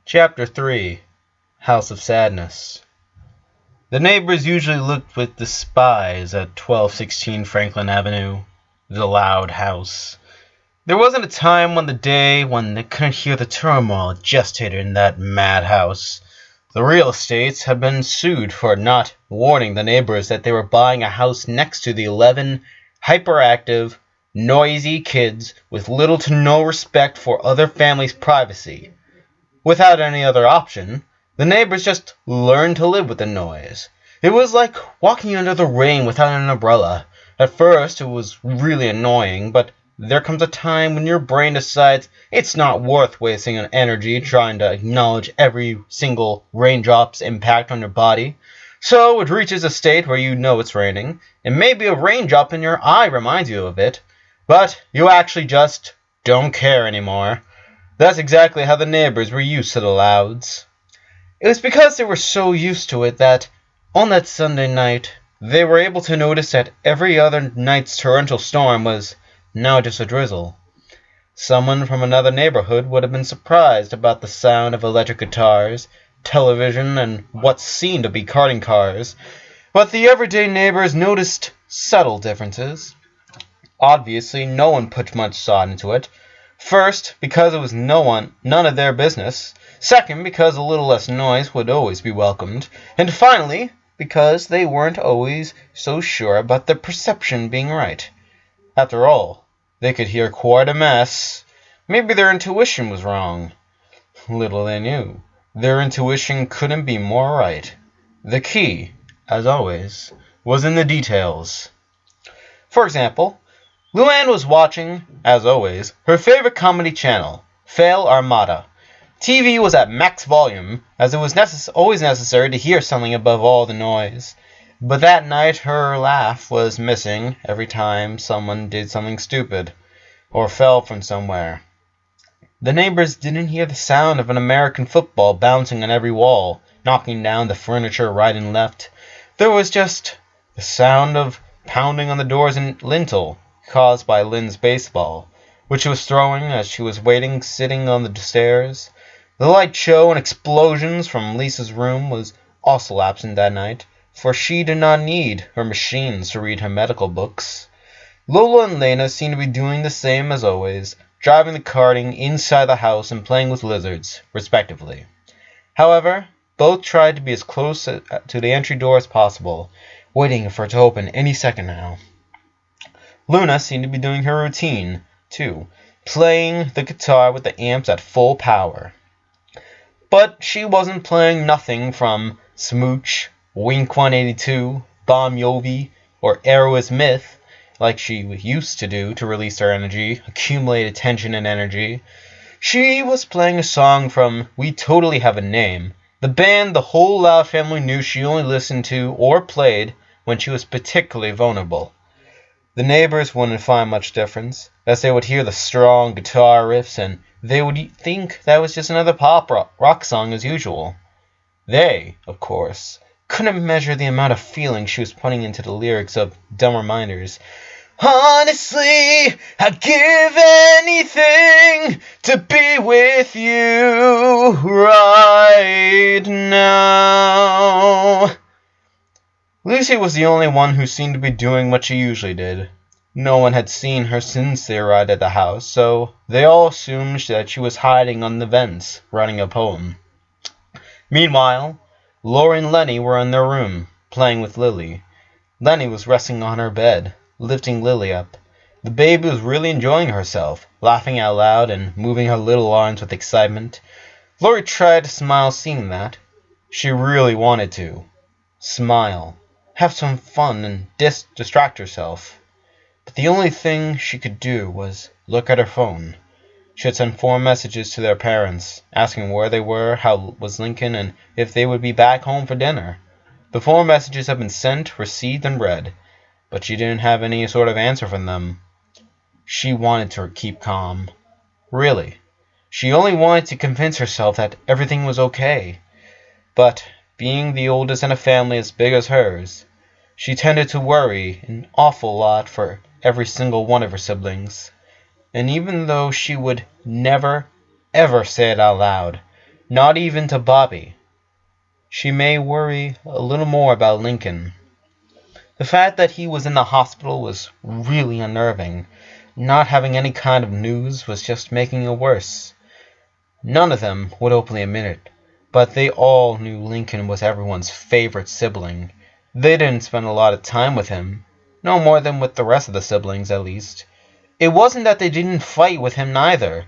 Chapter 3 House of Sadness. The neighbors usually looked with despise at 1216 Franklin Avenue, the loud house. There wasn't a time on the day when they couldn't hear the turmoil gestated in that madhouse. The real estates had been sued for not warning the neighbors that they were buying a house next to the 11 hyperactive, noisy kids with little to no respect for other families' privacy. Without any other option, the neighbors just learned to live with the noise. It was like walking under the rain without an umbrella. At first, it was really annoying, but there comes a time when your brain decides it's not worth wasting an energy trying to acknowledge every single raindrop's impact on your body. So it reaches a state where you know it's raining, and maybe a raindrop in your eye reminds you of it, but you actually just don't care anymore. That's exactly how the neighbors were used to the louds. It was because they were so used to it that, on that Sunday night, they were able to notice that every other night's torrential storm was now just a drizzle. Someone from another neighborhood would have been surprised about the sound of electric guitars, television, and what seemed to be carting cars, but the everyday neighbors noticed subtle differences. Obviously, no one put much thought into it. First, because it was none of their business. Second, because a little less noise would always be welcomed. And finally, because they weren't always so sure about their perception being right. After all, they could hear quite a mess. Maybe their intuition was wrong. Little they knew, their intuition couldn't be more right. The key, as always, was in the details. For example, Luann was watching, as always, her favorite comedy channel, Fail Armada. TV was at max volume, as it was always necessary to hear something above all the noise. But that night her laugh was missing every time someone did something stupid, or fell from somewhere. The neighbors didn't hear the sound of an American football bouncing on every wall, knocking down the furniture right and left. There was just the sound of pounding on the doors and lintel, caused by Lynn's baseball, which she was throwing as she was waiting sitting on the stairs. The light show and explosions from Lisa's room was also absent that night, for she did not need her machines to read her medical books. Lola and Lena seemed to be doing the same as always, driving the karting inside the house and playing with lizards, respectively. However, both tried to be as close to the entry door as possible, waiting for it to open any second now. Luna seemed to be doing her routine, too, playing the guitar with the amps at full power. But she wasn't playing nothing from Smooch, Wink 182, Bon Jovi, or Aerosmith, like she used to do to release her energy, accumulated tension and energy. She was playing a song from We Totally Have a Name, the band the whole Loud family knew she only listened to or played when she was particularly vulnerable. The neighbors wouldn't find much difference, as they would hear the strong guitar riffs and they would think that was just another pop rock song as usual. They, of course, couldn't measure the amount of feeling she was putting into the lyrics of Dumb Reminders. Honestly, I'd give anything to be with you right now. Lucy was the only one who seemed to be doing what she usually did. No one had seen her since they arrived at the house, so they all assumed that she was hiding on the vents, writing a poem. Meanwhile, Lori and Lenny were in their room, playing with Lily. Lenny was resting on her bed, lifting Lily up. The baby was really enjoying herself, laughing out loud and moving her little arms with excitement. Lori tried to smile seeing that. She really wanted to. Smile. Have some fun and distract herself. But the only thing she could do was look at her phone. She had sent 4 messages to their parents, asking where they were, how was Lincoln, and if they would be back home for dinner. The 4 messages had been sent, received, and read, but she didn't have any sort of answer from them. She wanted to keep calm. Really. She only wanted to convince herself that everything was okay. But, being the oldest in a family as big as hers, she tended to worry an awful lot for every single one of her siblings. And even though she would never, ever say it out loud, not even to Bobby. She may worry a little more about Lincoln. The fact that he was in the hospital was really unnerving. Not having any kind of news was just making it worse. None of them would openly admit it, but they all knew Lincoln was everyone's favorite sibling. They didn't spend a lot of time with him, no more than with the rest of the siblings, at least. It wasn't that they didn't fight with him neither,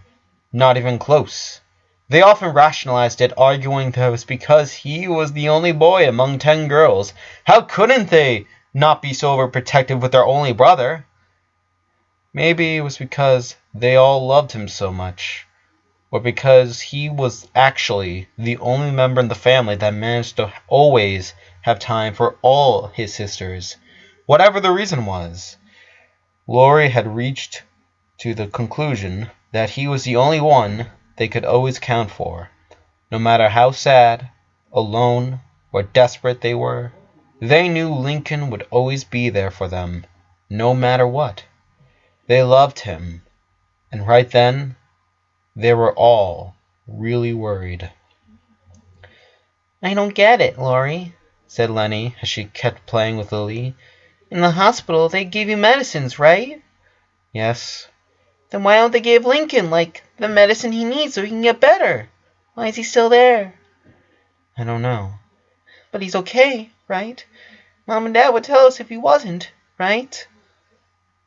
not even close. They often rationalized it, arguing that it was because he was the only boy among 10 girls. How couldn't they not be so overprotective with their only brother? Maybe it was because they all loved him so much, or because he was actually the only member in the family that managed to always have time for all his sisters. Whatever the reason was, Laurie had reached to the conclusion that he was the only one they could always count for. No matter how sad, alone, or desperate they were, they knew Lincoln would always be there for them, no matter what. They loved him, and right then, they were all really worried. "I don't get it, Laurie," said Lenny as she kept playing with Lily. "In the hospital, they give you medicines, right?" "Yes." "Then why don't they give Lincoln, the medicine he needs so he can get better? Why is he still there?" "I don't know." "But he's okay, right? Mom and Dad would tell us if he wasn't, right?"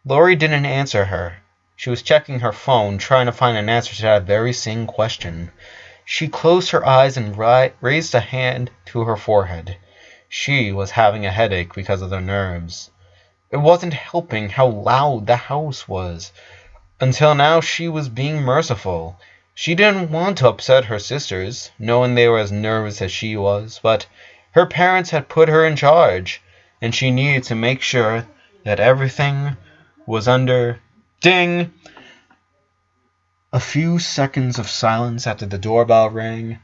Laurie didn't answer her. She was checking her phone, trying to find an answer to that very same question. She closed her eyes and raised a hand to her forehead. She was having a headache because of the nerves. It wasn't helping how loud the house was. Until now she was being merciful. She didn't want to upset her sisters, knowing they were as nervous as she was, but her parents had put her in charge, and she needed to make sure that everything was under... Ding! A few seconds of silence after the doorbell rang,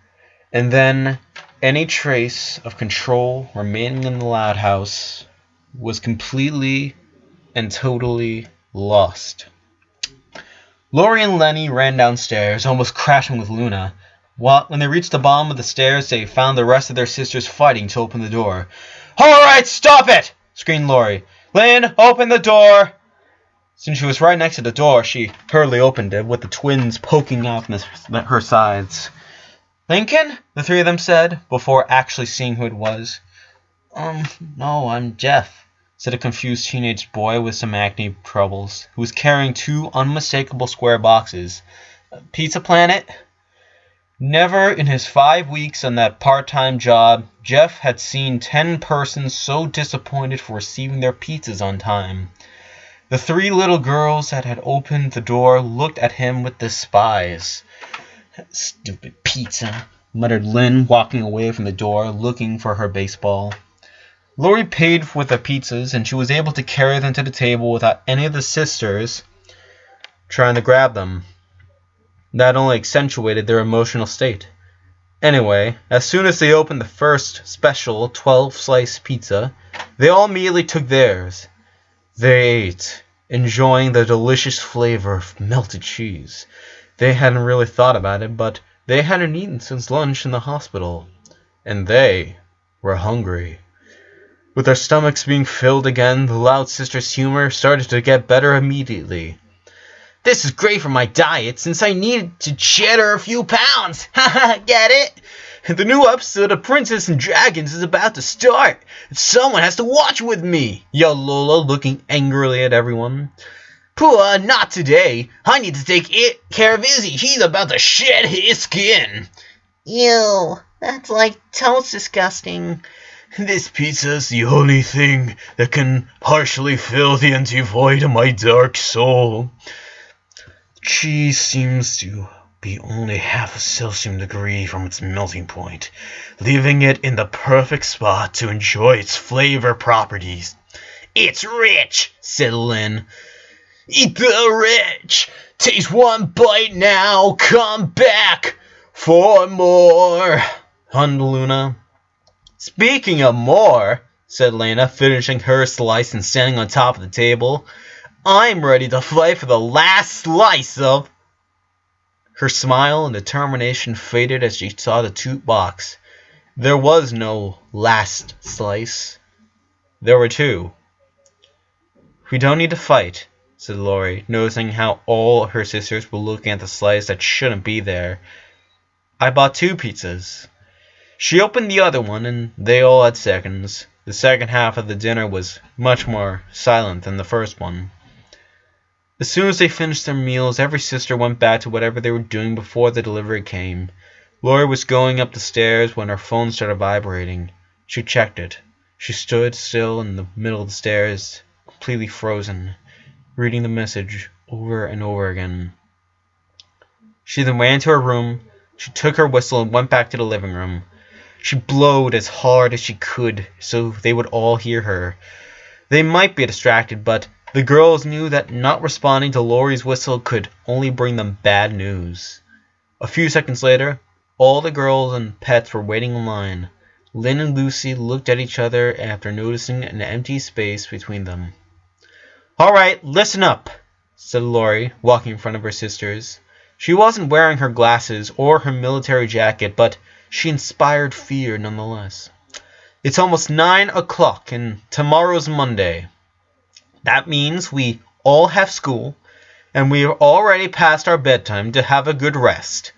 and then any trace of control remaining in the loud house was completely and totally lost. Laurie and Lenny ran downstairs, almost crashing with Luna. When they reached the bottom of the stairs, they found the rest of their sisters fighting to open the door. "All right, stop it!" screamed Laurie. "Lynn, open the door!" Since she was right next to the door, she hurriedly opened it, with the twins poking out from her sides. "Lincoln?" the three of them said, before actually seeing who it was. No, I'm Jeff," said a confused teenage boy with some acne troubles, who was carrying 2 unmistakable square boxes. "Pizza Planet?" Never in his 5 weeks on that part-time job, Jeff had seen 10 persons so disappointed for receiving their pizzas on time. The 3 little girls that had opened the door looked at him with despise. "Stupid pizza," muttered Lynn, walking away from the door, looking for her baseball. Laurie paid with the pizzas, and she was able to carry them to the table without any of the sisters trying to grab them. That only accentuated their emotional state. Anyway, as soon as they opened the first special 12-slice pizza, they all immediately took theirs. They ate, enjoying the delicious flavor of melted cheese. They hadn't really thought about it, but they hadn't eaten since lunch in the hospital, and they were hungry. With their stomachs being filled again, the loud sisters' humor started to get better immediately. "This is great for my diet, since I needed to cheddar a few pounds. Haha, get it? The new episode of Princess and Dragons is about to start. Someone has to watch with me," yelled Lola, looking angrily at everyone. "Pooh, not today. I need to take care of Izzy. He's about to shed his skin." "Ew, that's like toast disgusting." "This pizza's the only thing that can partially fill the empty void of my dark soul. Cheese seems to be only half a Celsius degree from its melting point, leaving it in the perfect spot to enjoy its flavor properties." "It's rich," said Lynn. "Eat the rich. Taste one bite now. Come back for more," hummed Luna. "Speaking of more," said Lena, finishing her slice and standing on top of the table, "I'm ready to fight for the last slice of..." Her smile and determination faded as she saw the toot box. There was no last slice. There were two. "We don't need to fight," said Laurie, noticing how all her sisters were looking at the slice that shouldn't be there. "I bought 2 pizzas." She opened the other one, and they all had seconds. The second half of the dinner was much more silent than the first one. As soon as they finished their meals, every sister went back to whatever they were doing before the delivery came. Laurie was going up the stairs when her phone started vibrating. She checked it. She stood still in the middle of the stairs, completely frozen, reading the message over and over again. She then ran to her room. She took her whistle and went back to the living room. She blowed as hard as she could so they would all hear her. They might be distracted, but the girls knew that not responding to Laurie's whistle could only bring them bad news. A few seconds later, all the girls and pets were waiting in line. Lynn and Lucy looked at each other after noticing an empty space between them. "All right, listen up," said Laurie, walking in front of her sisters. She wasn't wearing her glasses or her military jacket, but she inspired fear nonetheless. "It's almost 9 o'clock, and tomorrow's Monday. That means we all have school, and we are already past our bedtime to have a good rest.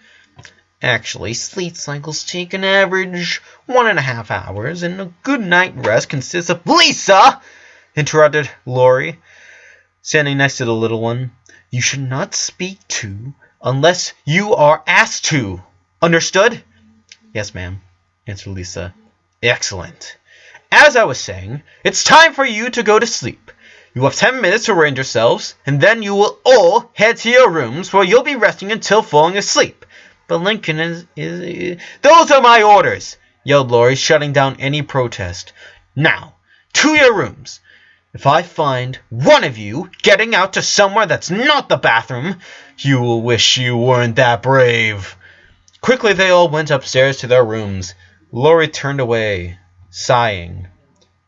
Actually, sleep cycles take an average 1.5 hours, and a good night rest consists of—" "Lisa!" interrupted Laurie, standing next to the little one. "You should not speak to unless you are asked to. Understood?" "Yes, ma'am," answered Lisa. "Excellent. As I was saying, it's time for you to go to sleep. You have 10 minutes to arrange yourselves, and then you will all head to your rooms where you'll be resting until falling asleep." "But Lincoln is... "Those are my orders," yelled Laurie, shutting down any protest. "Now, to your rooms. If I find one of you getting out to somewhere that's not the bathroom, you will wish you weren't that brave." Quickly they all went upstairs to their rooms. Laurie turned away, sighing,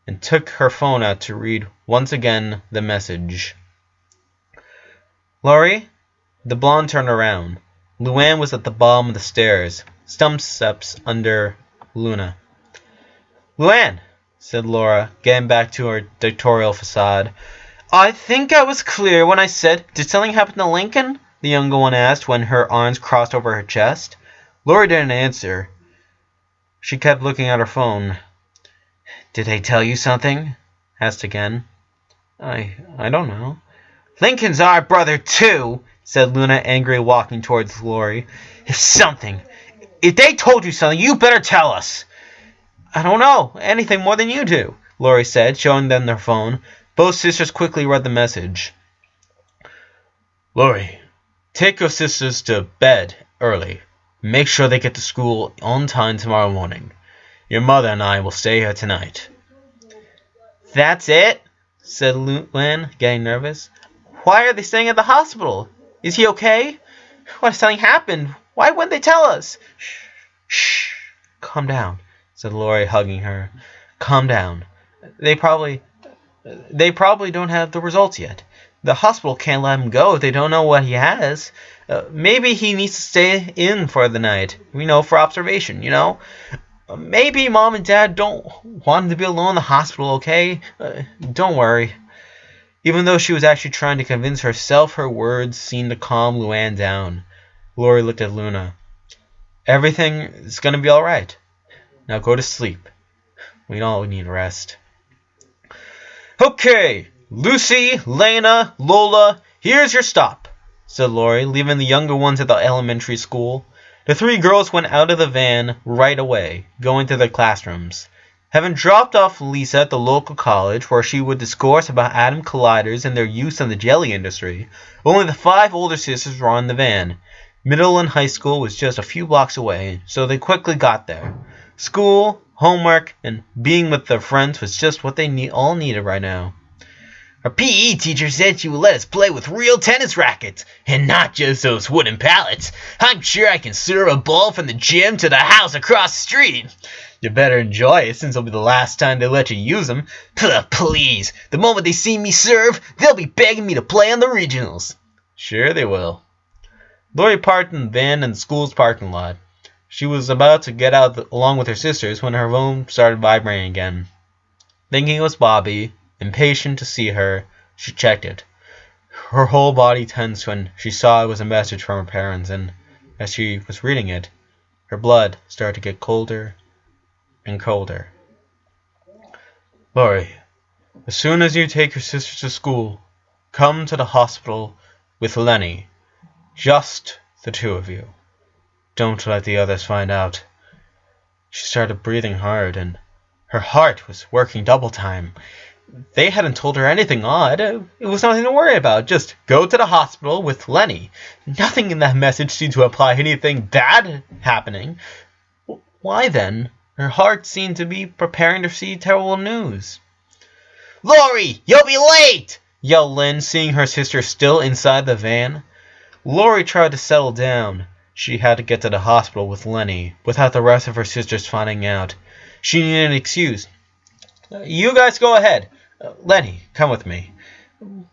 and took her phone out to read once again the message. "Laurie?" The blonde turned around. Luann was at the bottom of the stairs, some steps under Luna. "Luann," said Laura, getting back to her dictatorial facade. "I think I was clear when I said, did something happen to Lincoln?" the younger one asked when her arms crossed over her chest. Laurie didn't answer. She kept looking at her phone. "Did they tell you something?" asked again. I don't know." "Lincoln's our brother too," said Luna, angrily walking towards Laurie. If they told you something, you better tell us." "I don't know anything more than you do," Laurie said, showing them their phone. Both sisters quickly read the message. "Laurie, take your sisters to bed early. Make sure they get to school on time tomorrow morning. Your mother and I will stay here tonight." "That's it?" said Luann, getting nervous. "Why are they staying at the hospital? Is he okay? What if something happened? Why wouldn't they tell us?" Shh. "Calm down," said Laurie, hugging her. "Calm down. They probably don't have the results yet. The hospital can't let him go if they don't know what he has. Maybe he needs to stay in for the night, for observation, Maybe Mom and Dad don't want him to be alone in the hospital, okay? Don't worry." Even though she was actually trying to convince herself, her words seemed to calm Luann down. Laurie looked at Luna. "Everything is going to be all right. Now go to sleep. We all need rest." "Okay, Lucy, Lena, Lola, here's your stop," said Laurie, leaving the younger ones at the elementary school. The 3 girls went out of the van right away, going to their classrooms. Having dropped off Lisa at the local college, where she would discourse about atom colliders and their use in the jelly industry, only the 5 older sisters were in the van. Middle and high school was just a few blocks away, so they quickly got there. School, homework, and being with their friends was just what they all needed right now. "Our PE teacher said she would let us play with real tennis rackets, and not just those wooden pallets. I'm sure I can serve a ball from the gym to the house across the street." "You better enjoy it, since it'll be the last time they let you use them." Please, the moment they see me serve, they'll be begging me to play on the regionals." "Sure they will." Lori parked in the van in the school's parking lot. She was about to get out along with her sisters when her phone started vibrating again. Thinking it was Bobby, impatient to see her, she checked it. Her whole body tensed when she saw it was a message from her parents, and as she was reading it, her blood started to get colder and colder. Lori, as soon as you take your sisters to school, come to the hospital with Lenny. Just the two of you. Don't let the others find out. She started breathing hard, and her heart was working double time. They hadn't told her anything odd. It was nothing to worry about. Just go to the hospital with Lenny. Nothing in that message seemed to imply anything bad happening. Why then? Her heart seemed to be preparing to receive terrible news. Lori, you'll be late! Yelled Lynn, seeing her sister still inside the van. Lori tried to settle down. She had to get to the hospital with Lenny, without the rest of her sisters finding out. She needed an excuse. You guys go ahead. Lenny, come with me.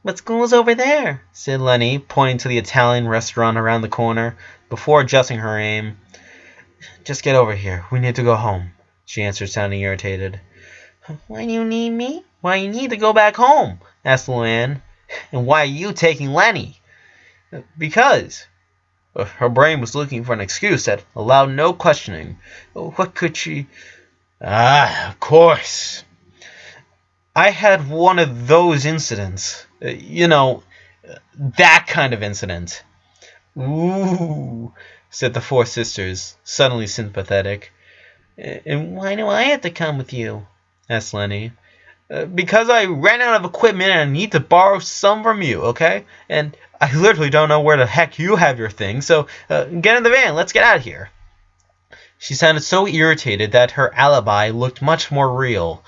But school's over there, said Lenny, pointing to the Italian restaurant around the corner, before adjusting her aim. Just get over here. We need to go home, she answered, sounding irritated. Why do you need me? Why you need to go back home? Asked Luann. And why are you taking Lenny? Because. Her brain was looking for an excuse that allowed no questioning. What could she... Of course. I had one of those incidents. That kind of incident. Ooh, said the four sisters, suddenly sympathetic. And why do I have to come with you? Asked Lenny. Because I ran out of equipment and I need to borrow some from you, okay? And I literally don't know where the heck you have your things, so get in the van, let's get out of here. She sounded so irritated that her alibi looked much more real.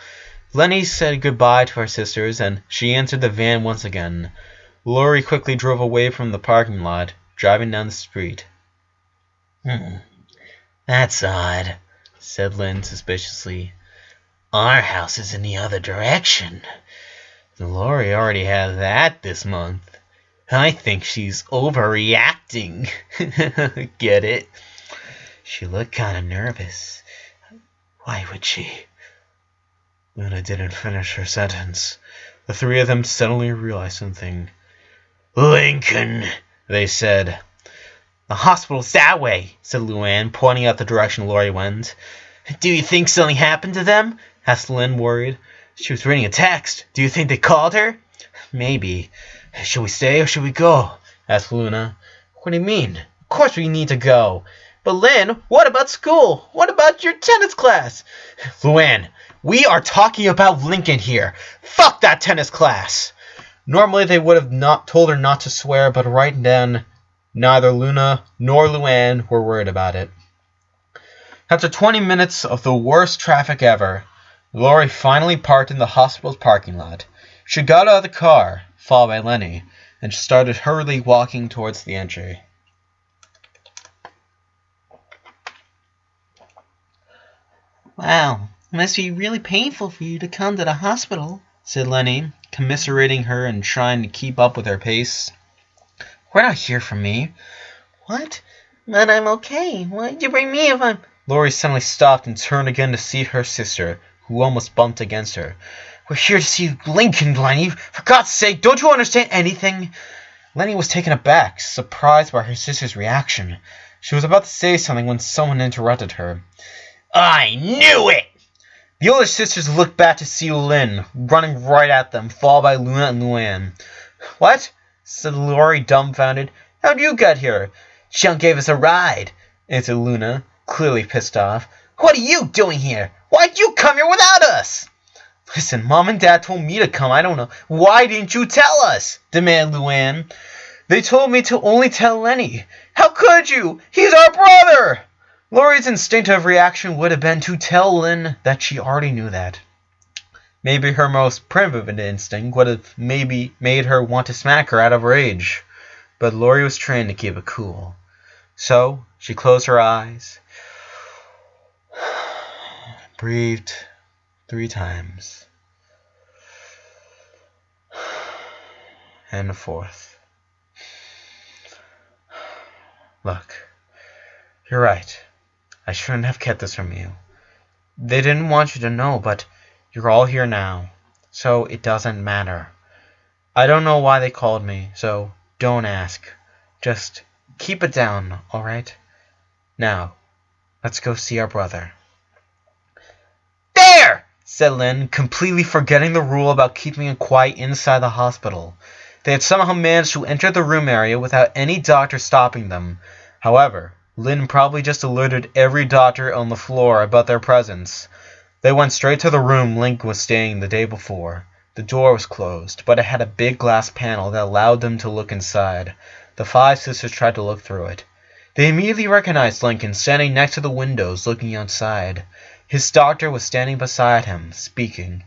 Lenny said goodbye to her sisters, and she entered the van once again. Lori quickly drove away from the parking lot, driving down the street. That's odd, said Lynn suspiciously. Our house is in the other direction. Lori already had that this month. I think she's overreacting. Get it? She looked kind of nervous. Why would she? Luna didn't finish her sentence. The three of them suddenly realized something. Lincoln, they said. The hospital's that way, said Luann, pointing out the direction Lori went. Do you think something happened to them? Asked Lynn, worried. She was reading a text. Do you think they called her? Maybe. Should we stay or should we go? Asked Luna. What do you mean? Of course we need to go. But Lynn, what about school? What about your tennis class? Luann, we are talking about Lincoln here. Fuck that tennis class. Normally they would have not told her not to swear, but right then, neither Luna nor Luann were worried about it. After 20 minutes of the worst traffic ever, Lori finally parked in the hospital's parking lot. She got out of the car, followed by Lenny, and started hurriedly walking towards the entry. Wow, it must be really painful for you to come to the hospital, said Lenny, commiserating her and trying to keep up with her pace. We're not here for me. What? But I'm okay. Why'd you bring me if I'm... Lori suddenly stopped and turned again to see her sister, who almost bumped against her. We're here to see Lincoln, Lenny. For God's sake, don't you understand anything? Lenny was taken aback, surprised by her sister's reaction. She was about to say something when someone interrupted her. I knew it! The older sisters looked back to see Lynn, running right at them, followed by Luna and Luann. What? Said Lori, dumbfounded. How'd you get here? Chunk gave us a ride, answered Luna, clearly pissed off. What are you doing here? Why'd you come here without us? Listen, Mom and Dad told me to come. I don't know. Why didn't you tell us? Demanded Luann. They told me to only tell Lenny. How could you? He's our brother! Lori's instinctive reaction would have been to tell Lynn that she already knew that. Maybe her most primitive instinct would have maybe made her want to smack her out of rage. But Lori was trained to keep it cool. So she closed her eyes, breathed 3 times, and a 4th. Look, you're right. I shouldn't have kept this from you. They didn't want you to know, but you're all here now, so it doesn't matter. I don't know why they called me, so don't ask. Just keep it down, alright? Now, let's go see our brother. There! Said Lynn, completely forgetting the rule about keeping it quiet inside the hospital. They had somehow managed to enter the room area without any doctor stopping them. However, Lynn probably just alerted every doctor on the floor about their presence. They went straight to the room Link was staying the day before. The door was closed, but it had a big glass panel that allowed them to look inside. The five sisters tried to look through it. They immediately recognized Lincoln standing next to the windows looking outside. His doctor was standing beside him, speaking.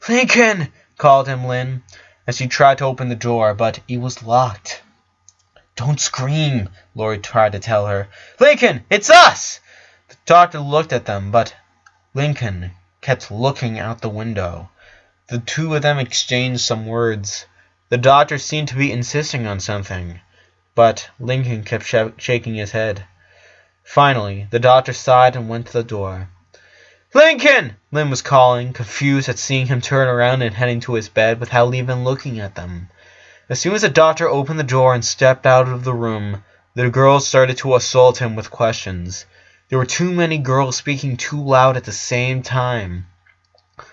"Lincoln!" called him Lynn, as he tried to open the door, but it was locked. "Don't scream," Lori tried to tell her. "Lincoln, it's us!" The doctor looked at them, but Lincoln kept looking out the window. The two of them exchanged some words. The doctor seemed to be insisting on something, but Lincoln kept shaking his head. Finally, the doctor sighed and went to the door. "Lincoln!" Lynn was calling, confused at seeing him turn around and heading to his bed without even looking at them. As soon as the doctor opened the door and stepped out of the room, the girls started to assault him with questions. There were too many girls speaking too loud at the same time,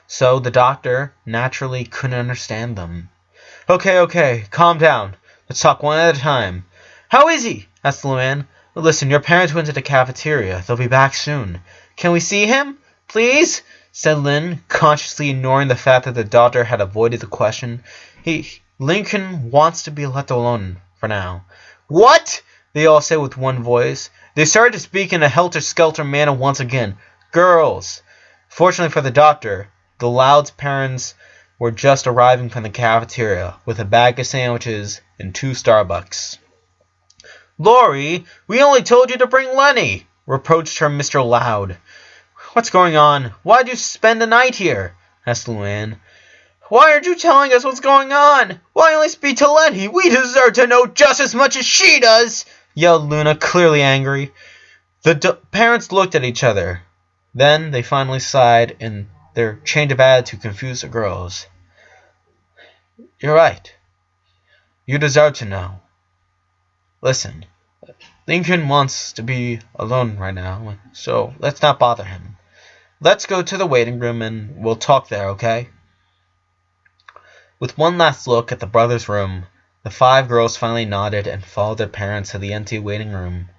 so the doctor naturally couldn't understand them. Okay, calm down. Let's talk one at a time. How is he?" asked Luann. "Listen, your parents went to the cafeteria. They'll be back soon. Can we see him? Please?" said Lynn, consciously ignoring the fact that the doctor had avoided the question. Lincoln wants to be left alone for now." "What?" they all said with one voice. They started to speak in a helter-skelter manner once again. "Girls!" Fortunately for the doctor, the Loud's parents were just arriving from the cafeteria with a bag of sandwiches and 2 Starbucks. "Lori, we only told you to bring Lenny," reproached her Mr. Loud. "What's going on? Why'd you spend the night here?" asked Luann. "Why aren't you telling us what's going on? Why only speak to Lenny? We deserve to know just as much as she does!" yelled Luna, clearly angry. The parents looked at each other. Then they finally sighed, and their change of attitude confused the girls. "You're right. You deserve to know. Listen, Lincoln wants to be alone right now, so let's not bother him. Let's go to the waiting room and we'll talk there, okay?" With one last look at the brothers' room, the 5 girls finally nodded and followed their parents to the empty waiting room.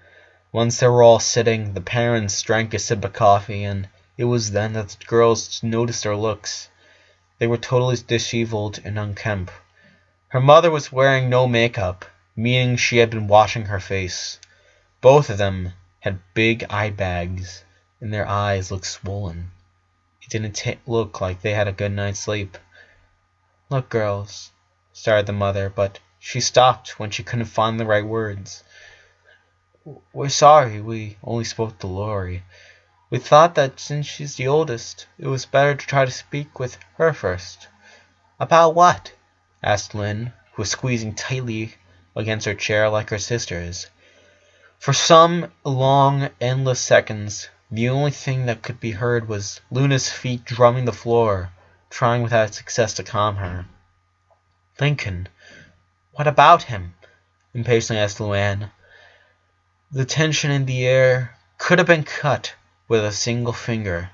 Once they were all sitting, the parents drank a sip of coffee, and it was then that the girls noticed their looks. They were totally disheveled and unkempt. Her mother was wearing no makeup, meaning she had been washing her face. Both of them had big eye bags, and their eyes looked swollen. It didn't look like they had a good night's sleep. "Look, girls," started the mother, but she stopped when she couldn't find the right words. "We're sorry we only spoke to Lori. We thought that since she's the oldest, it was better to try to speak with her first." "About what?" asked Lynn, who was squeezing tightly against her chair like her sisters. For some long, endless seconds, the only thing that could be heard was Luna's feet drumming the floor, trying without success to calm her. "Lincoln, what about him?" impatiently asked Luann. The tension in the air could have been cut with a single finger.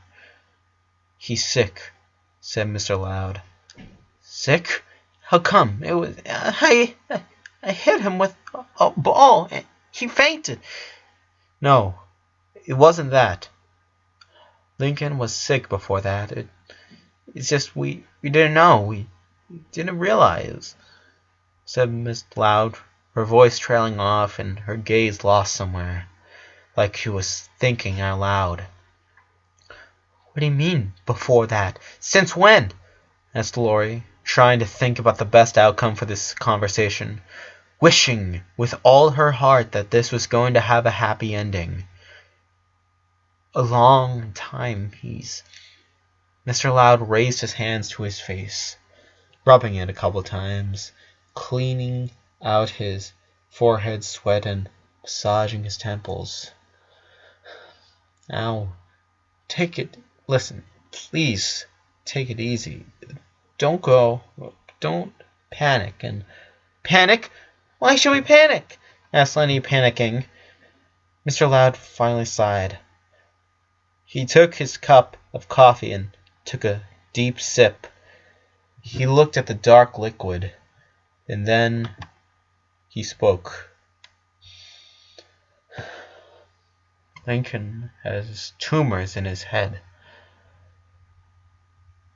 "He's sick," said Mr. Loud. "Sick? How come? It was I hit him with a ball. He fainted." "No, it wasn't that. Lincoln was sick before that. It's just we didn't know. We didn't realize," said Miss Loud, her voice trailing off and her gaze lost somewhere, like she was thinking out loud. "What do you mean, before that? Since when?" asked Lori, trying to think about the best outcome for this conversation, wishing with all her heart that this was going to have a happy ending. "A long time. Mr. Loud raised his hands to his face, rubbing it a couple times, cleaning out his forehead sweat and massaging his temples. Now, take it. Listen, please take it easy. Don't go. Don't panic. And panic? Why should we panic? Asked Lenny, panicking. Mr. Loud finally sighed. He took his cup of coffee and took a deep sip. He looked at the dark liquid, and then he spoke. Lincoln has tumors in his head.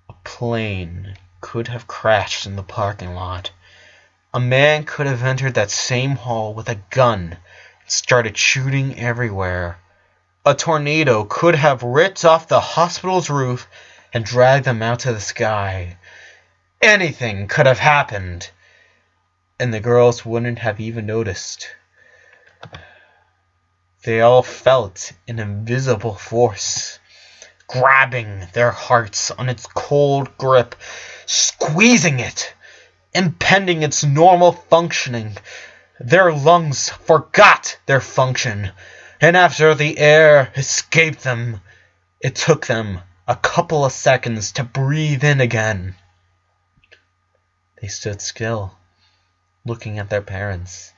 A plane could have crashed in the parking lot. A man could have entered that same hall with a gun and started shooting everywhere. A tornado could have ripped off the hospital's roof and dragged them out to the sky. Anything could have happened, and the girls wouldn't have even noticed. They all felt an invisible force grabbing their hearts on its cold grip, squeezing it, impeding its normal functioning. Their lungs forgot their function, and after the air escaped them, it took them a couple of seconds to breathe in again. They stood still, looking at their parents.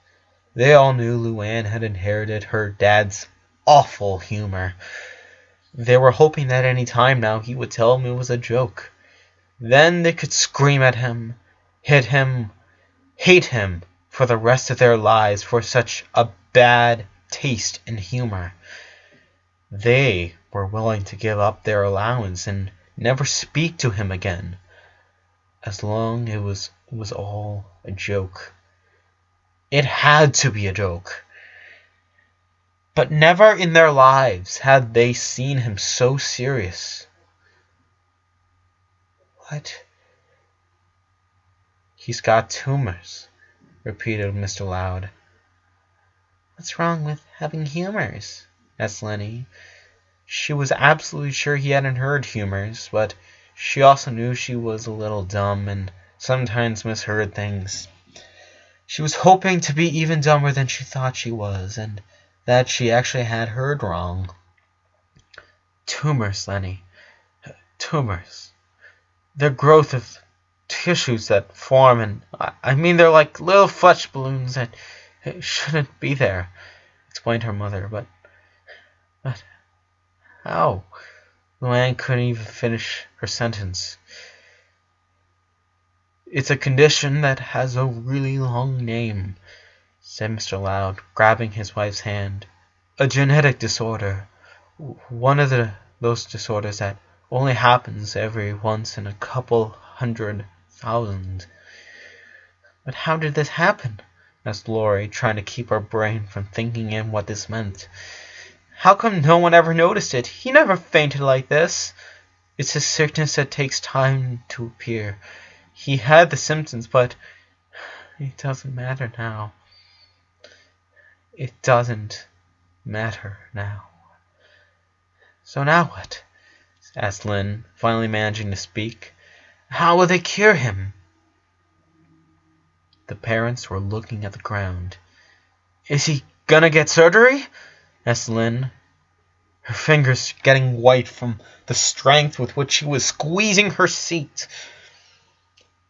They all knew Luann had inherited her dad's awful humor. They were hoping that any time now he would tell them it was a joke. Then they could scream at him, hit him, hate him for the rest of their lives for such a bad taste in humor. They were willing to give up their allowance and never speak to him again, as long as it was all a joke. It had to be a joke. But never in their lives had they seen him so serious. What? He's got tumors, repeated Mr. Loud. What's wrong with having humors? Asked Lenny. She was absolutely sure he hadn't heard humors, but she also knew she was a little dumb and sometimes misheard things. She was hoping to be even dumber than she thought she was, and that she actually had heard wrong. Tumors, Lenny. Tumors. They're growth of tissues that form, and I mean they're like little flesh balloons that shouldn't be there, explained her mother. But how? Luann couldn't even finish her sentence. It's a condition that has a really long name, said Mr. Loud, grabbing his wife's hand. A genetic disorder. One of those disorders that only happens every once in a couple 100,000. But how did this happen? Asked Laurie, trying to keep her brain from thinking in what this meant. How come no one ever noticed it? He never fainted like this. It's a sickness that takes time to appear. He had the symptoms, but it doesn't matter now. It doesn't matter now. So now what? Asked Lynn, finally managing to speak. How will they cure him? The parents were looking at the ground. Is he gonna get surgery? Asked Lynn, her fingers getting white from the strength with which she was squeezing her seat.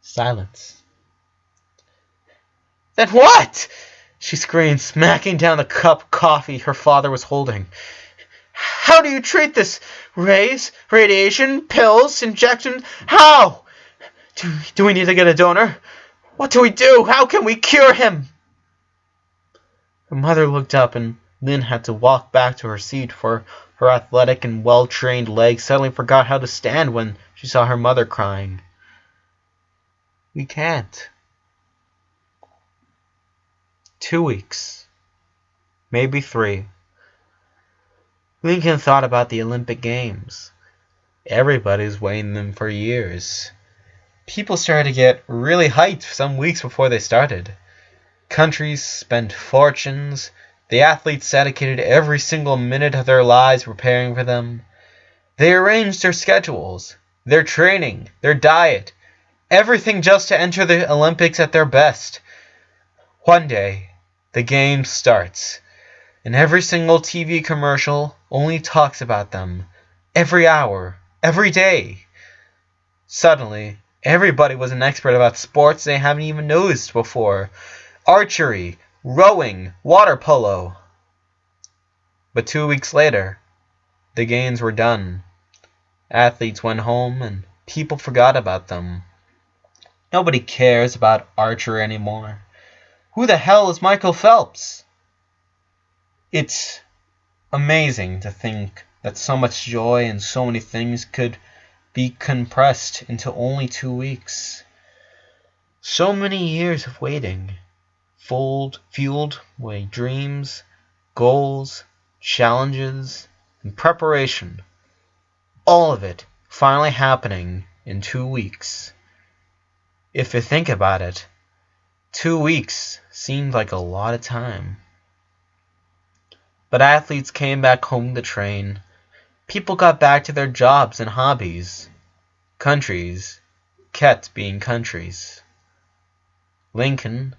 Silence. Then what? She screamed, smacking down the cup of coffee her father was holding. How do you treat this? Rays? Radiation? Pills? Injections? How? Do we need to get a donor? What do we do? How can we cure him? Her mother looked up and Lynn had to walk back to her seat, for her athletic and well-trained legs suddenly forgot how to stand when she saw her mother crying. We can't. 2 weeks. Maybe 3. Lincoln thought about the Olympic Games. Everybody's waiting them for years. People started to get really hyped some weeks before they started. Countries spent fortunes. The athletes dedicated every single minute of their lives preparing for them. They arranged their schedules, their training, their diet, everything just to enter the Olympics at their best. One day, the Games starts. and every single TV commercial only talks about them. Every hour, every day. Suddenly, everybody was an expert about sports they haven't even noticed before. Archery, rowing, water polo. But 2 weeks later, the games were done. Athletes went home and people forgot about them. Nobody cares about archery anymore. Who the hell is Michael Phelps? It's amazing to think that so much joy and so many things could be compressed into only 2 weeks. So many years of waiting, fueled by dreams, goals, challenges, and preparation. All of it finally happening in 2 weeks. If you think about it, 2 weeks seemed like a lot of time. But athletes came back home to train. People got back to their jobs and hobbies. Countries kept being countries. Lincoln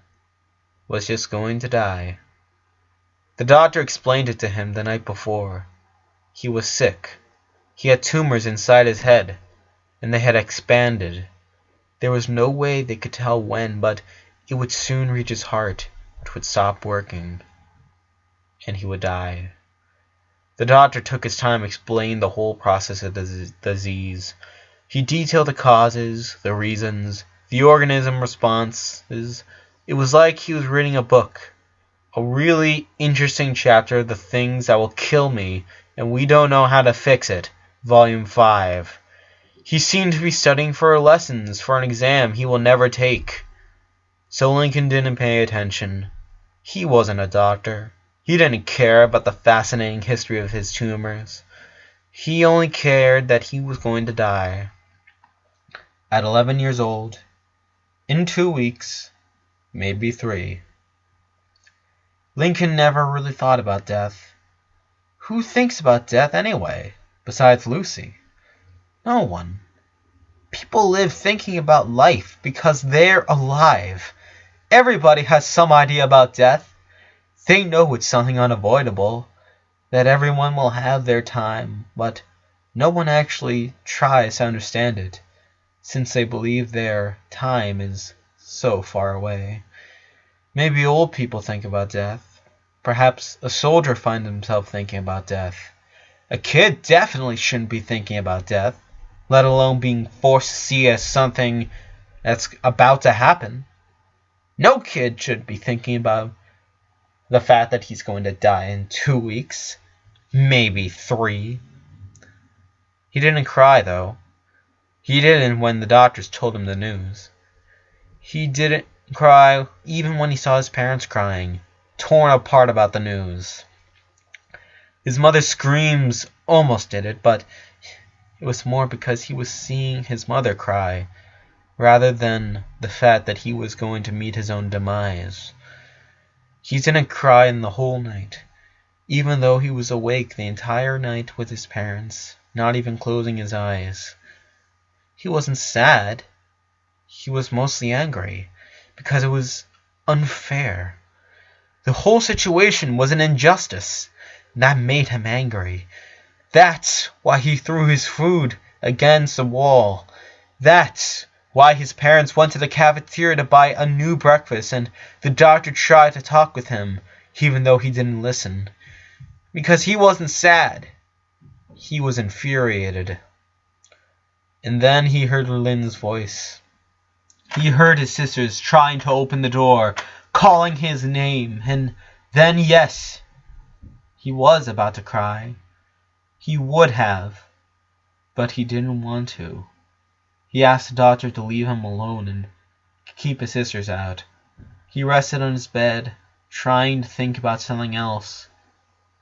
was just going to die. The doctor explained it to him the night before. He was sick. He had tumors inside his head, and they had expanded. There was no way they could tell when, but it would soon reach his heart, which would stop working, and he would die. The doctor took his time explaining the whole process of the disease. He detailed the causes, the reasons, the organism responses. It was like he was reading a book. A really interesting chapter, The Things That Will Kill Me, and We Don't Know How to Fix It, Volume 5. He seemed to be studying for lessons for an exam he will never take. So Lincoln didn't pay attention. He wasn't a doctor. He didn't care about the fascinating history of his tumors. He only cared that he was going to die. At 11 years old, in 2 weeks, maybe 3. Lincoln never really thought about death. Who thinks about death anyway, besides Lucy? No one. People live thinking about life because they're alive. Everybody has some idea about death. They know it's something unavoidable, that everyone will have their time, but no one actually tries to understand it, since they believe their time is so far away. Maybe old people think about death. Perhaps a soldier finds himself thinking about death. A kid definitely shouldn't be thinking about death, let alone being forced to see it as something that's about to happen. No kid should be thinking about the fact that he's going to die in 2 weeks, maybe 3. He didn't cry, though. He didn't when the doctors told him the news. He didn't cry even when he saw his parents crying, torn apart about the news. His mother's screams almost did it, but it was more because he was seeing his mother cry, rather than the fact that he was going to meet his own demise. He didn't cry in the whole night, even though he was awake the entire night with his parents, not even closing his eyes. He wasn't sad. He was mostly angry, because it was unfair. The whole situation was an injustice, and that made him angry. That's why he threw his food against the wall. That's why his parents went to the cafeteria to buy a new breakfast, and the doctor tried to talk with him, even though he didn't listen. Because he wasn't sad. He was infuriated. And then he heard Lynn's voice. He heard his sisters trying to open the door, calling his name, and then, yes, he was about to cry. He would have, but he didn't want to. He asked the doctor to leave him alone and keep his sisters out. He rested on his bed, trying to think about something else,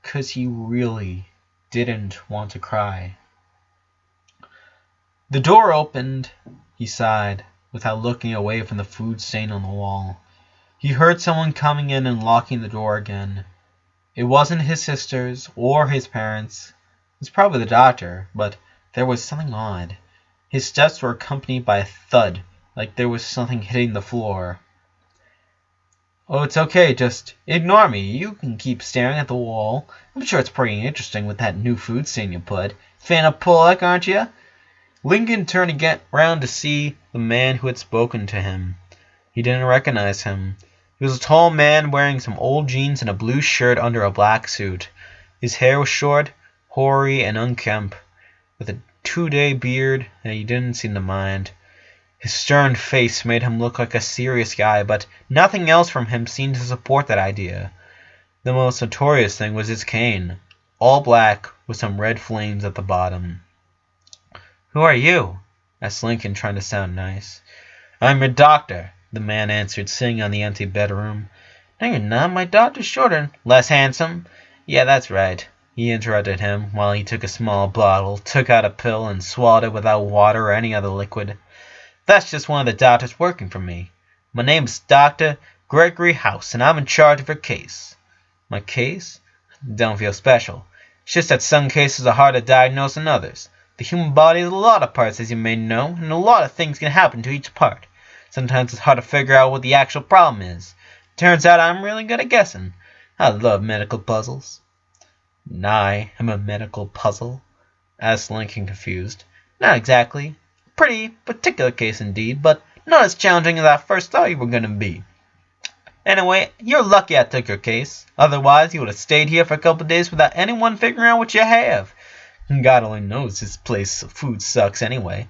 'cause he really didn't want to cry. The door opened. He sighed, without looking away from the food stain on the wall. He heard someone coming in and locking the door again. It wasn't his sisters or his parents. It was probably the doctor, but there was something odd. His steps were accompanied by a thud, like there was something hitting the floor. Oh, it's okay, just ignore me. You can keep staring at the wall. I'm sure it's pretty interesting with that new food scene you put. Fan of Pollock, aren't you? Lincoln turned again round to see the man who had spoken to him. He didn't recognize him. He was a tall man wearing some old jeans and a blue shirt under a black suit. His hair was short, hoary, and unkempt, with a 2-day beard that he didn't seem to mind. His stern face made him look like a serious guy, but nothing else from him seemed to support that idea. The most notorious thing was his cane, all black with some red flames at the bottom. "Who are you?" asked Lincoln, trying to sound nice. "I'm your doctor," the man answered, sitting on the empty bedroom. "No, you're not. My doctor's shorter and less handsome." "Yeah, that's right," he interrupted him, while he took a small bottle, took out a pill, and swallowed it without water or any other liquid. "That's just one of the doctors working for me. My name's Dr. Gregory House, and I'm in charge of your case." "My case?" "Don't feel special. It's just that some cases are harder to diagnose than others. The human body has a lot of parts, as you may know, and a lot of things can happen to each part. Sometimes it's hard to figure out what the actual problem is. Turns out I'm really good at guessing. I love medical puzzles." "I am a medical puzzle?" asked Lincoln, confused. "Not exactly. Pretty particular case indeed, but not as challenging as I first thought you were going to be. Anyway, you're lucky I took your case. Otherwise, you would have stayed here for a couple of days without anyone figuring out what you have. God only knows this place of food sucks anyway.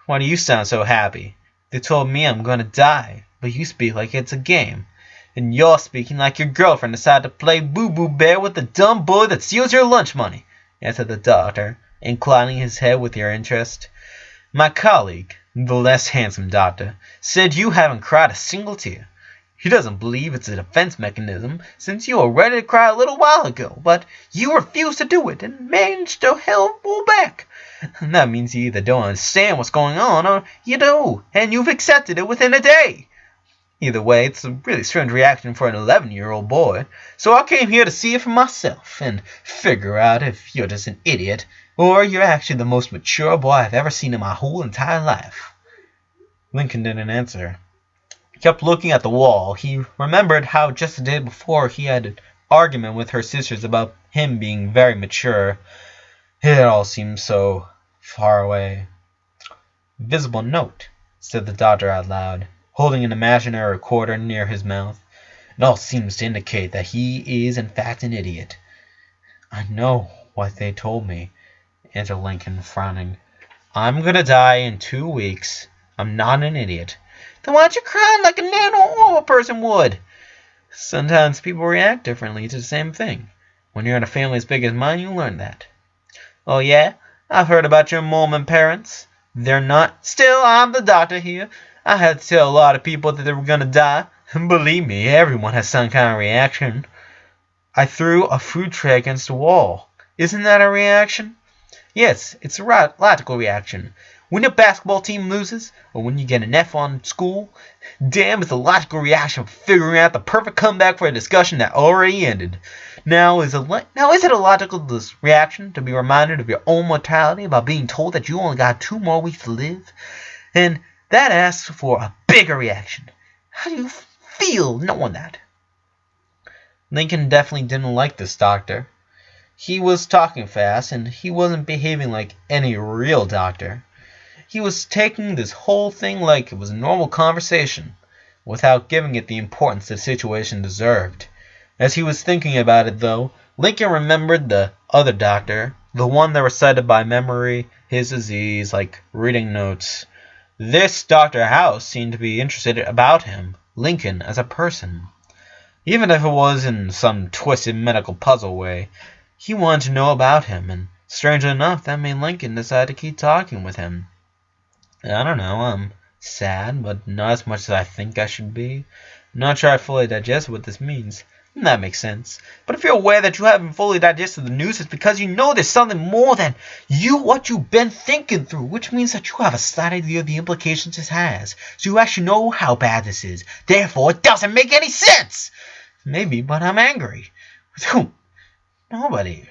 Why do you sound so happy? They told me I'm going to die, but you speak like it's a game. And you're speaking like your girlfriend decided to play boo-boo bear with the dumb boy that steals your lunch money," answered the doctor, inclining his head with your interest. "My colleague, the less handsome doctor, said you haven't cried a single tear. He doesn't believe it's a defense mechanism, since you were ready to cry a little while ago, but you refused to do it and managed to hold back. That means you either don't understand what's going on, or you do, and you've accepted it within a day. Either way, it's a really strange reaction for an 11-year-old boy, so I came here to see it for myself and figure out if you're just an idiot or you're actually the most mature boy I've ever seen in my whole entire life." Lincoln didn't answer. He kept looking at the wall. He remembered how just the day before he had an argument with her sisters about him being very mature. It all seemed so far away. "Visible note," said the doctor out loud, holding an imaginary recorder near his mouth. "It all seems to indicate that he is in fact an idiot." "I know what they told me," answered Lincoln, frowning. "I'm gonna die in 2 weeks. I'm not an idiot." "Then why'd you cry like a normal person would?" "Sometimes people react differently to the same thing. When you're in a family as big as mine, you learn that." "Oh yeah? I've heard about your Mormon parents. They're not—" "Still, I'm the doctor here. I had to tell a lot of people that they were gonna die. Believe me, everyone has some kind of reaction." "I threw a food tray against the wall. Isn't that a reaction?" "Yes, it's a logical reaction. When your basketball team loses, or when you get an F on school, damn is a logical reaction for figuring out the perfect comeback for a discussion that already ended. Now is it a logical reaction to be reminded of your own mortality by being told that you only got 2 more weeks to live? And that asks for a bigger reaction. How do you feel knowing that?" Lincoln definitely didn't like this doctor. He was talking fast, and he wasn't behaving like any real doctor. He was taking this whole thing like it was a normal conversation, without giving it the importance the situation deserved. As he was thinking about it, though, Lincoln remembered the other doctor, the one that recited by memory his disease like reading notes. This Dr. House seemed to be interested about him, Lincoln, as a person. Even if it was in some twisted medical puzzle way, he wanted to know about him, and strangely enough, that made Lincoln decide to keep talking with him. "I don't know, I'm sad, but not as much as I think I should be. I'm not sure I fully digest what this means." "That makes sense. But if you're aware that you haven't fully digested the news, it's because you know there's something more than what you've been thinking through, which means that you have a slight idea of the implications this has. So you actually know how bad this is. Therefore, it doesn't make any sense." "Maybe, but I'm angry." "With whom?" "Nobody."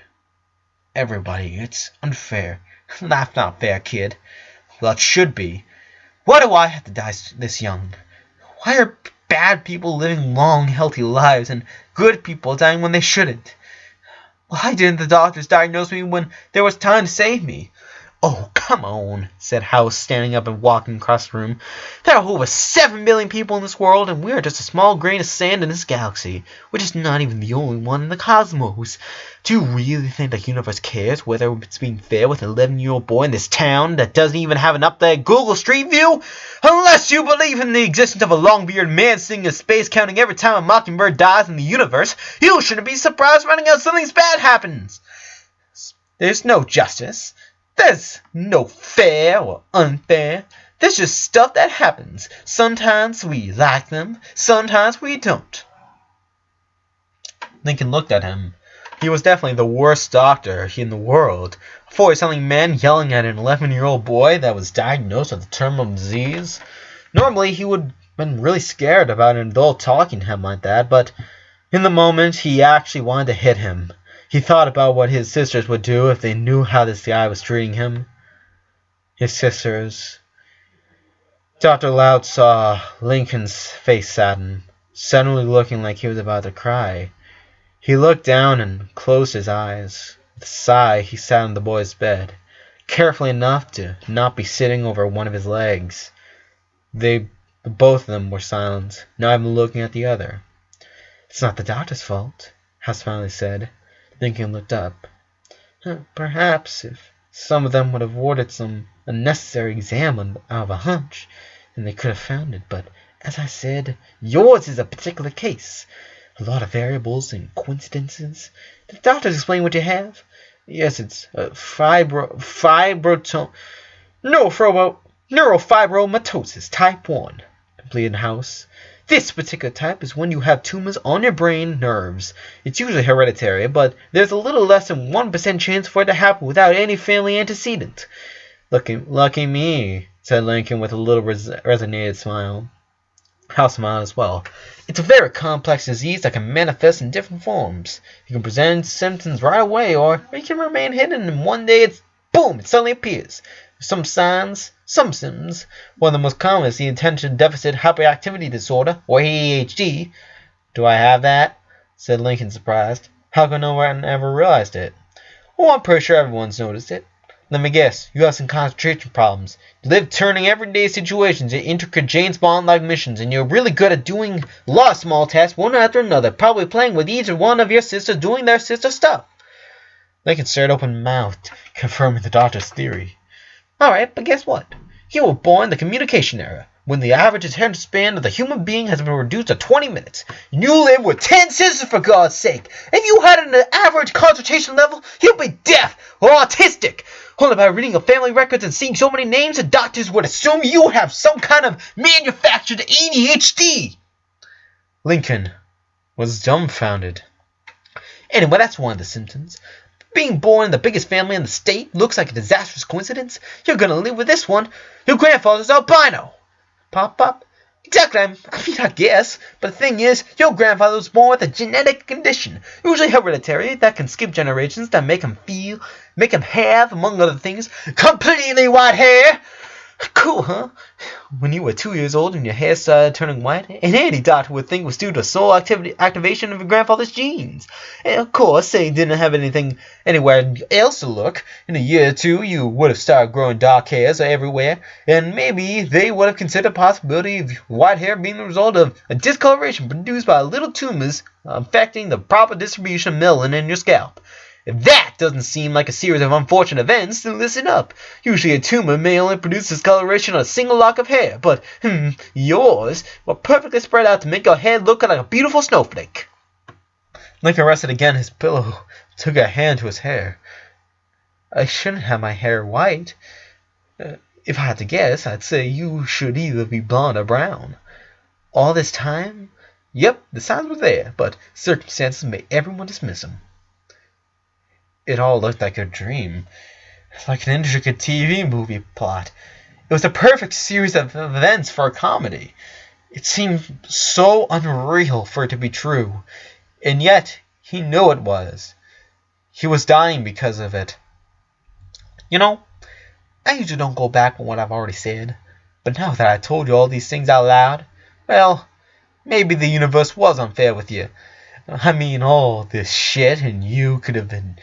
"Everybody. It's unfair." "That's not fair, kid." "Well, it should be. Why do I have to die this young? Why are bad people living long, healthy lives, and good people dying when they shouldn't. Why didn't the doctors diagnose me when there was time to save me? Oh, come on, said House, standing up and walking across the room. There are over 7 billion people in this world, and we are just a small grain of sand in this galaxy, which is not even the only one in the cosmos. Do you really think the universe cares whether it's being fair with an 11-year-old boy in this town that doesn't even have an up-there Google Street View? Unless you believe in the existence of a long-bearded man sitting in space counting every time a mockingbird dies in the universe, you shouldn't be surprised finding out something bad happens. There's no justice. There's no fair or unfair. There's just stuff that happens. Sometimes we like them, sometimes we don't. Lincoln looked at him. He was definitely the worst doctor in the world. A 40-something man yelling at an 11-year-old boy that was diagnosed with a terminal disease. Normally, he would have been really scared about an adult talking to him like that, but in the moment, he actually wanted to hit him. He thought about what his sisters would do if they knew how this guy was treating him. His sisters. Dr. Loud saw Lincoln's face sadden, suddenly looking like he was about to cry. He looked down and closed his eyes. With a sigh, he sat on the boy's bed, carefully enough to not be sitting over one of his legs. Both of them were silent, not even looking at the other. It's not the doctor's fault, House finally said. Lincoln looked up. Perhaps if some of them would have ordered some unnecessary exam out of a hunch, then they could have found it. But, as I said, yours is a particular case. A lot of variables and coincidences. Did the doctors explain what you have? Yes, it's neurofibromatosis type 1, completed House. This particular type is when you have tumors on your brain nerves. It's usually hereditary, but there's a little less than 1% chance for it to happen without any family antecedent. Lucky me, said Lincoln with a little resignated smile. House smiled as well. It's a very complex disease that can manifest in different forms. You can present symptoms right away, or it can remain hidden, and one day it suddenly appears. Some signs, some symptoms. One of the most common is the attention deficit hyperactivity disorder, or ADHD. Do I have that? Said Lincoln, surprised. How come no one ever realized it? Oh, I'm pretty sure everyone's noticed it. Let me guess, you have some concentration problems. You live turning everyday situations into intricate James Bond-like missions, and you're really good at doing a lot of small tasks one after another, probably playing with each one of your sisters doing their sister stuff. Lincoln stared open-mouthed, confirming the doctor's theory. Alright, but guess what? You were born in the communication era, when the average attention span of the human being has been reduced to 20 minutes. You live with 10 sisters, for God's sake. If you had an average concentration level, you'd be deaf or autistic. Only by reading your family records and seeing so many names, the doctors would assume you have some kind of manufactured ADHD. Lincoln was dumbfounded. Anyway, that's one of the symptoms. Being born in the biggest family in the state looks like a disastrous coincidence. You're gonna live with this one. Your grandfather's albino. Pop? Exactly, I guess. But the thing is, your grandfather was born with a genetic condition, usually hereditary, that can skip generations, that make him have, among other things, completely white hair. Cool, huh? When you were 2 years old and your hair started turning white, and any doctor would think it was due to soul activation of your grandfather's genes. And of course, they didn't have anywhere else to look. In a year or two, you would have started growing dark hairs everywhere, and maybe they would have considered the possibility of white hair being the result of a discoloration produced by little tumors affecting the proper distribution of melanin in your scalp. If that doesn't seem like a series of unfortunate events, then listen up. Usually a tumor may only produce discoloration on a single lock of hair, but yours were perfectly spread out to make your head look like a beautiful snowflake. Lincoln rested again his pillow, took a hand to his hair. I shouldn't have my hair white. If I had to guess, I'd say you should either be blonde or brown. All this time? Yep, the signs were there, but circumstances made everyone dismiss them. It all looked like a dream, like an intricate TV movie plot. It was the perfect series of events for a comedy. It seemed so unreal for it to be true, and yet he knew it was. He was dying because of it. You know, I usually don't go back on what I've already said, but now that I told you all these things out loud, well, Maybe the universe was unfair with you. I mean, all this shit, and you could have been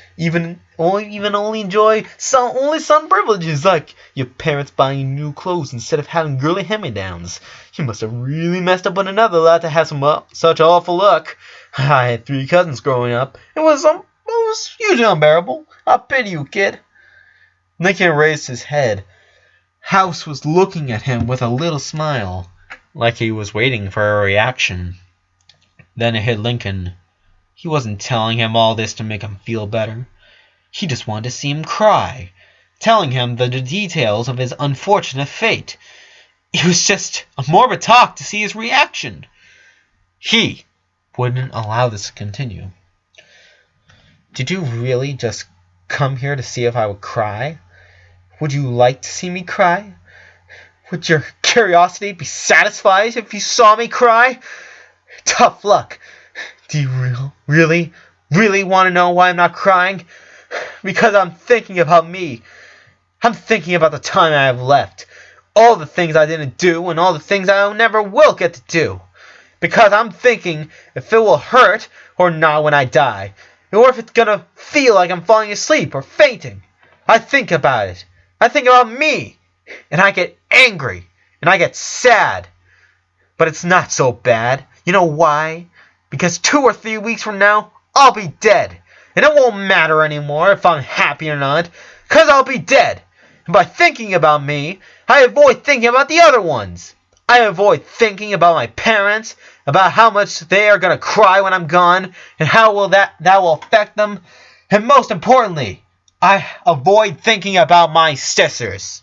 only enjoy some privileges, like your parents buying you new clothes instead of having girly hand-me-downs. You must have really messed up on another lot to have such awful luck. I had 3 cousins growing up. It was hugely unbearable. I pity you, kid. Lincoln raised his head. House was looking at him with a little smile, like he was waiting for a reaction. Then it hit Lincoln. He wasn't telling him all this to make him feel better. He just wanted to see him cry, telling him the details of his unfortunate fate. It was just a morbid talk to see his reaction. He wouldn't allow this to continue. Did you really just come here to see if I would cry? Would you like to see me cry? Would your curiosity be satisfied if you saw me cry? Tough luck. Do you really want to know why I'm not crying? Because I'm thinking about me. I'm thinking about the time I have left. All the things I didn't do and all the things I never will get to do. Because I'm thinking if it will hurt or not when I die. Or if it's gonna feel like I'm falling asleep or fainting. I think about it. I think about me. And I get angry. And I get sad. But it's not so bad. You know why? Because 2 or 3 weeks from now, I'll be dead. And it won't matter anymore if I'm happy or not. Because I'll be dead. And by thinking about me, I avoid thinking about the other ones. I avoid thinking about my parents, about how much they are going to cry when I'm gone, and how that will affect them. And most importantly, I avoid thinking about my sisters.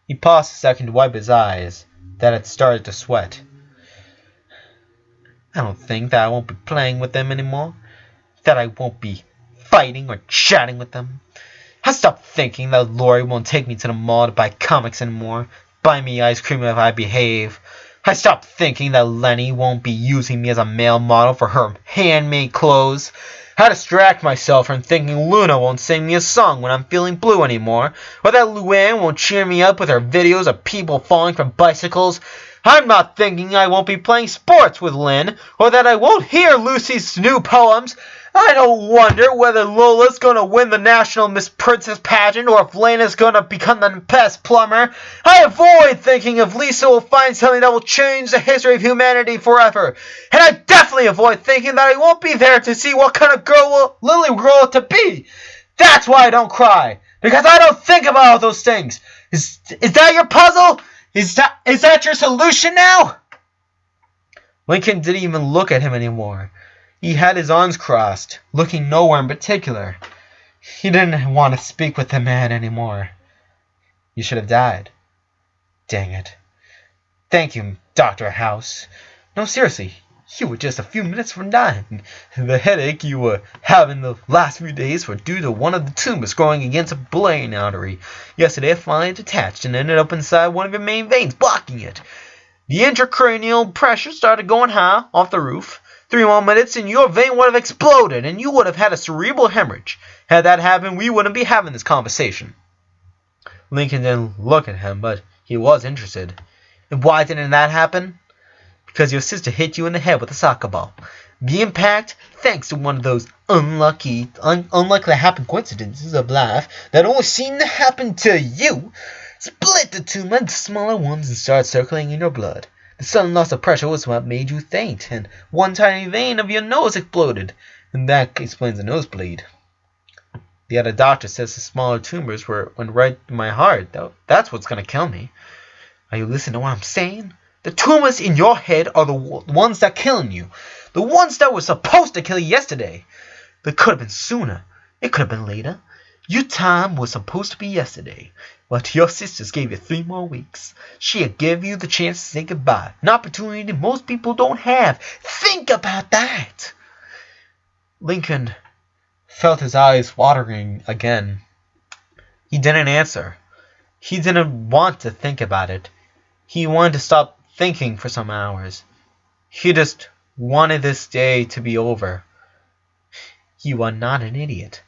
He paused a second to wipe his eyes that had started to sweat. I don't think that I won't be playing with them anymore. That I won't be fighting or chatting with them. I stopped thinking that Lori won't take me to the mall to buy comics anymore. Buy me ice cream if I behave. I stopped thinking that Lenny won't be using me as a male model for her handmade clothes. I distract myself from thinking Luna won't sing me a song when I'm feeling blue anymore, or that Luann won't cheer me up with her videos of people falling from bicycles. I'm not thinking I won't be playing sports with Lynn, or that I won't hear Lucy's new poems. I don't wonder whether Lola's gonna win the National Miss Princess pageant or if Lena's gonna become the best plumber. I avoid thinking if Lisa will find something that will change the history of humanity forever. And I definitely avoid thinking that I won't be there to see what kind of girl Lily will grow up to be. That's why I don't cry. Because I don't think about all those things. Is that your puzzle? Is that your solution now? Lincoln didn't even look at him anymore. He had his arms crossed, looking nowhere in particular. He didn't want to speak with the man anymore. You should have died. Dang it. Thank you, Dr. House. No, seriously, you were just a few minutes from dying. The headache you were having the last few days were due to one of the tumors growing against a brain artery. Yesterday it finally detached and ended up inside one of your main veins, blocking it. The intracranial pressure started going high off the roof. 3 more minutes and your vein would have exploded and you would have had a cerebral hemorrhage. Had that happened, we wouldn't be having this conversation. Lincoln didn't look at him, but he was interested. And why didn't that happen? Because your sister hit you in the head with a soccer ball. The impact, thanks to one of those unlikely to happen coincidences of life that only seem to happen to you, split the tumor into smaller ones and started circulating in your blood. The sudden loss of pressure was what made you faint, and one tiny vein of your nose exploded, and that explains the nosebleed. The other doctor says the smaller tumors went right through my heart. That's what's going to kill me. Are you listening to what I'm saying? The tumors in your head are the ones that are killing you. The ones that were supposed to kill you yesterday. They could have been sooner. It could have been later. Your time was supposed to be yesterday. But your sisters gave you 3 more weeks. She had given you the chance to say goodbye. An opportunity most people don't have. Think about that. Lincoln felt his eyes watering again. He didn't answer. He didn't want to think about it. He wanted to stop thinking for some hours. He just wanted this day to be over. You are not an idiot,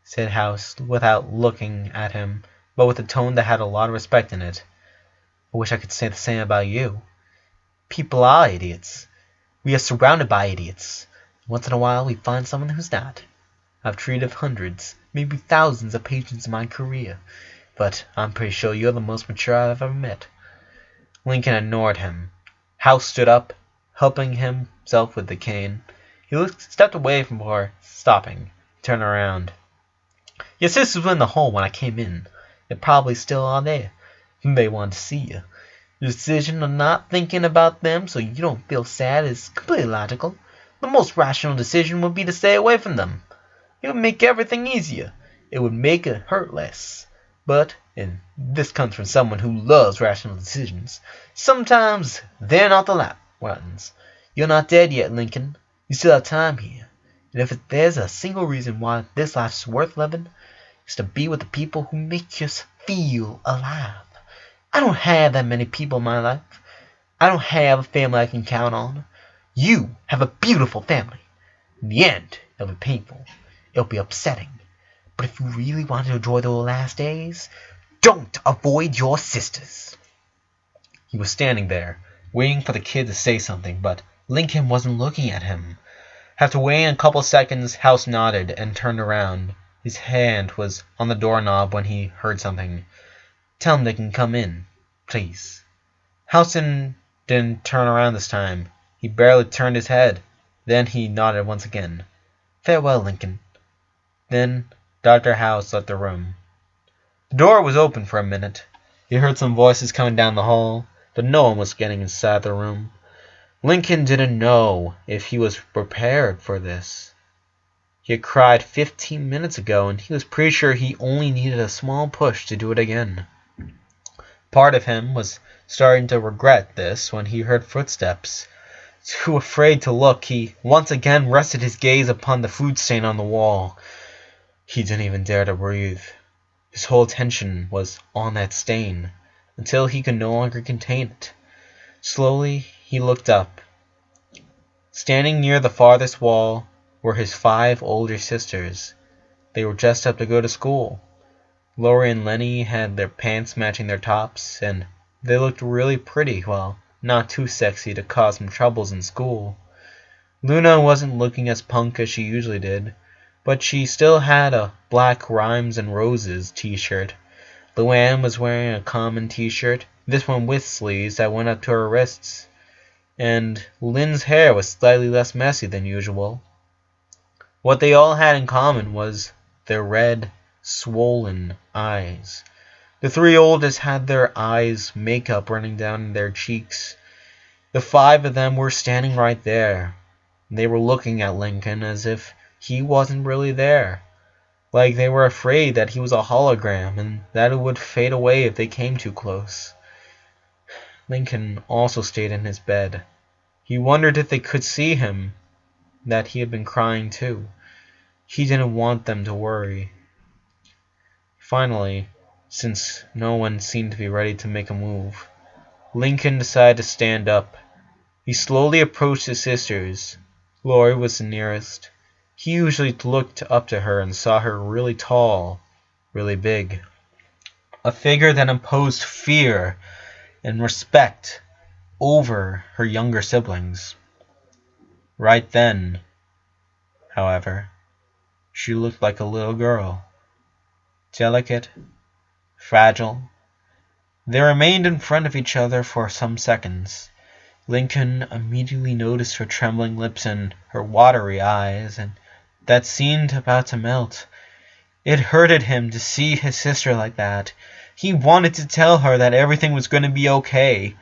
said House without looking at him, but with a tone that had a lot of respect in it. I wish I could say the same about you. People are idiots. We are surrounded by idiots. Once in a while we find someone who's not. I've treated hundreds, maybe thousands of patients in my career, but I'm pretty sure you're the most mature I've ever met. Lincoln ignored him. House stood up, helping himself with the cane. He stepped away from her, stopping, turned around. Your sisters were in the hall when I came in. They probably still are there. They wanted to see you. Your decision of not thinking about them so you don't feel sad is completely logical. The most rational decision would be to stay away from them. It would make everything easier. It would make it hurt less. But, and this comes from someone who loves rational decisions, sometimes they're not the ones. You're not dead yet, Lincoln. You still have time here. And if there's a single reason why this life's worth living, it's to be with the people who make us feel alive. I don't have that many people in my life. I don't have a family I can count on. You have a beautiful family. In the end, it'll be painful. It'll be upsetting. But if you really want to enjoy the last days, don't avoid your sisters. He was standing there, waiting for the kid to say something, but Lincoln wasn't looking at him. After waiting a couple seconds, House nodded and turned around. His hand was on the doorknob when he heard something. Tell him they can come in, please. House didn't turn around this time. He barely turned his head. Then he nodded once again. Farewell, Lincoln. Then Dr. House left the room. The door was open for a minute. He heard some voices coming down the hall, but no one was getting inside the room. Lincoln didn't know if he was prepared for this. He had cried 15 minutes ago, and he was pretty sure he only needed a small push to do it again. Part of him was starting to regret this when he heard footsteps. Too afraid to look, he once again rested his gaze upon the food stain on the wall. He didn't even dare to breathe. His whole attention was on that stain, until he could no longer contain it. Slowly, he looked up. Standing near the farthest wall were his 5 older sisters. They were dressed up to go to school. Lori and Lenny had their pants matching their tops, and they looked really pretty while not too sexy to cause some troubles in school. Luna wasn't looking as punk as she usually did, but she still had a black Rhymes and Roses t-shirt. Luann was wearing a common t-shirt, this one with sleeves that went up to her wrists. And Lynn's hair was slightly less messy than usual. What they all had in common was their red, swollen eyes. The 3 oldest had their eyes makeup running down their cheeks. The 5 of them were standing right there. They were looking at Lincoln as if he wasn't really there. Like they were afraid that he was a hologram and that it would fade away if they came too close. Lincoln also stayed in his bed. He wondered if they could see him, that he had been crying too. He didn't want them to worry. Finally, since no one seemed to be ready to make a move, Lincoln decided to stand up. He slowly approached his sisters. Lori was the nearest. He usually looked up to her and saw her really tall, really big. A figure that imposed fear and respect over her younger siblings. Right then, however, she looked like a little girl. Delicate, fragile. They remained in front of each other for some seconds. Lincoln immediately noticed her trembling lips and her watery eyes, and that seemed about to melt. It hurted him to see his sister like that. He wanted to tell her that everything was going to be okay.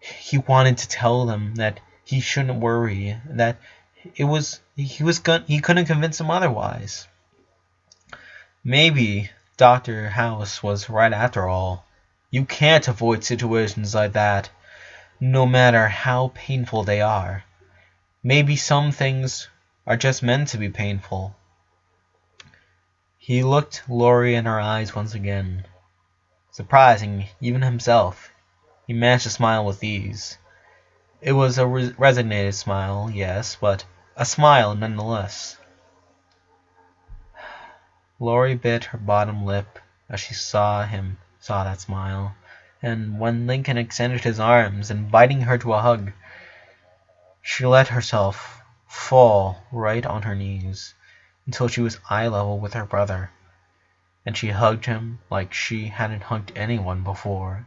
He wanted to tell them that he shouldn't worry, that he couldn't convince them otherwise. Maybe Dr. House was right after all. You can't avoid situations like that, no matter how painful they are. Maybe some things are just meant to be painful. He looked Lori in her eyes once again. Surprising, even himself, he managed to smile with ease. It was a resignated smile, yes, but a smile nonetheless. Lori bit her bottom lip as she saw that smile. And when Lincoln extended his arms, inviting her to a hug, she let herself fall right on her knees until she was eye level with her brother, and she hugged him like she hadn't hugged anyone before.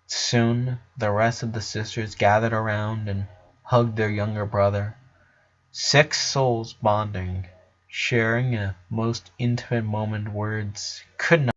Soon the rest of the sisters gathered around and hugged their younger brother. 6 souls bonding, sharing a most intimate moment words could not